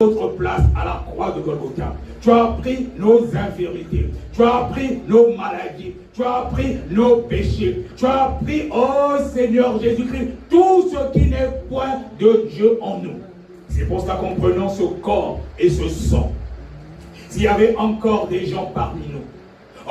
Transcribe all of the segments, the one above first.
notre place à la croix de Golgotha. Tu as pris nos infirmités. Tu as pris nos maladies. Tu as pris nos péchés. Tu as pris, oh Seigneur Jésus-Christ, tout ce qui n'est point de Dieu en nous. C'est pour ça qu'en prenant ce corps et ce sang, s'il y avait encore des gens parmi nous,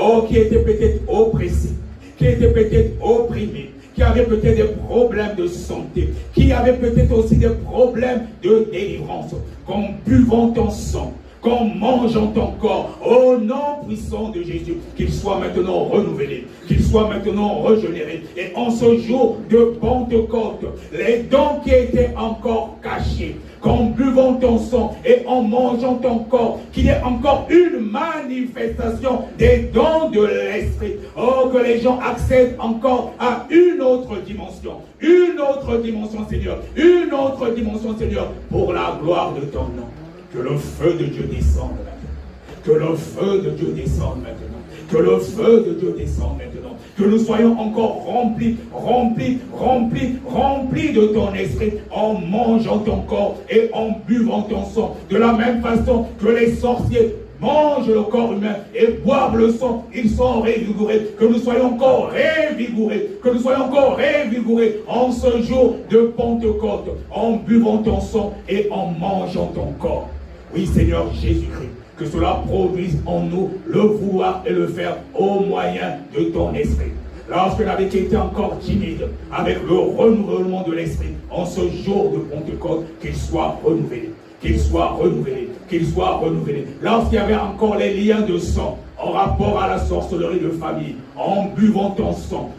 oh, qui étaient peut-être oppressés, qui étaient peut-être opprimés, qui avaient peut-être des problèmes de santé, qui avaient peut-être aussi des problèmes de délivrance, qu'en buvant ton sang, qu'en mangeant ton corps, au nom puissant de Jésus, qu'il soit maintenant renouvelé, qu'il soit maintenant régénéré. Et en ce jour de Pentecôte, les dons qui étaient encore cachés, qu'en buvant ton sang et en mangeant ton corps, qu'il y ait encore une manifestation des dons de l'Esprit. Oh, que les gens accèdent encore à une autre dimension, Seigneur, une autre dimension, Seigneur, pour la gloire de ton nom. Que le feu de Dieu descende maintenant. Que le feu de Dieu descende maintenant. Que le feu de Dieu descende maintenant. Que nous soyons encore remplis de ton esprit en mangeant ton corps et en buvant ton sang. De la même façon que les sorciers mangent le corps humain et boivent le sang, ils sont révigorés. Que nous soyons encore révigorés. Que nous soyons encore révigorés en ce jour de Pentecôte, en buvant ton sang et en mangeant ton corps. Oui, Seigneur Jésus-Christ, que cela produise en nous le vouloir et le faire au moyen de ton esprit. Lorsque l'avait été encore timide, avec le renouvellement de l'esprit, en ce jour de Pentecôte, qu'il soit renouvelé, qu'il soit renouvelé, qu'il soit renouvelé. Lorsqu'il y avait encore les liens de sang, en rapport à la sorcellerie de famille, en buvant ton sang,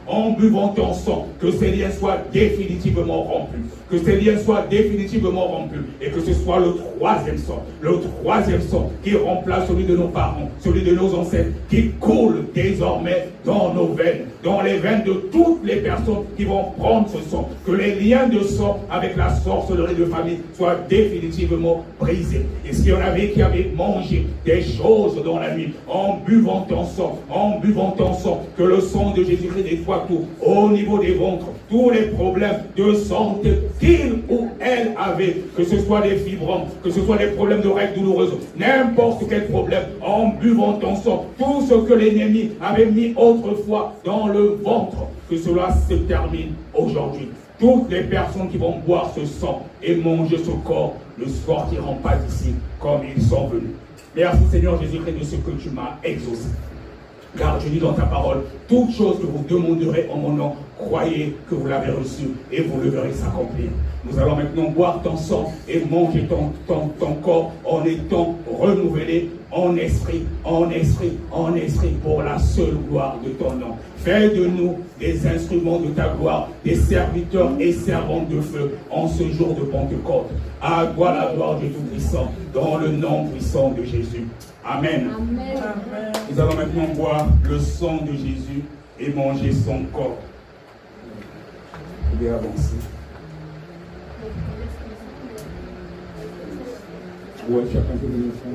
que ces liens soient définitivement rompus, que ces liens soient définitivement rompus, et que ce soit le troisième sang qui remplace celui de nos parents, celui de nos ancêtres, qui coule désormais dans nos veines, dans les veines de toutes les personnes qui vont prendre ce sang, que les liens de sang avec la sorcellerie de famille soient définitivement brisés. Et s'il y en avait qui avaient mangé des choses dans la nuit, en buvant ton sang, que le sang de Jésus-Christ nettoie tout, au niveau des ventres, tous les problèmes de santé qu'il ou elle avait, que ce soit des fibromes, que ce soit des problèmes de règles douloureuses, n'importe quel problème, en buvant ton sang, tout ce que l'ennemi avait mis autrefois dans le ventre, que cela se termine aujourd'hui. Toutes les personnes qui vont boire ce sang et manger ce corps ne sortiront pas d'ici comme ils sont venus. Merci Seigneur Jésus-Christ de ce que tu m'as exaucé. Car tu dis dans ta parole, toute chose que vous demanderez en mon nom, croyez que vous l'avez reçu et vous le verrez s'accomplir. Nous allons maintenant boire ton sang et manger ton corps en étant renouvelés en esprit, pour la seule gloire de ton nom. Fais de nous des instruments de ta gloire, des serviteurs et servantes de feu en ce jour de Pentecôte. À toi la gloire du Tout-Puissant, dans le nom puissant de Jésus. Amen. Amen. Nous allons maintenant boire le sang de Jésus et manger son corps. Vous pouvez avancer. Ouais, chacun peut venir.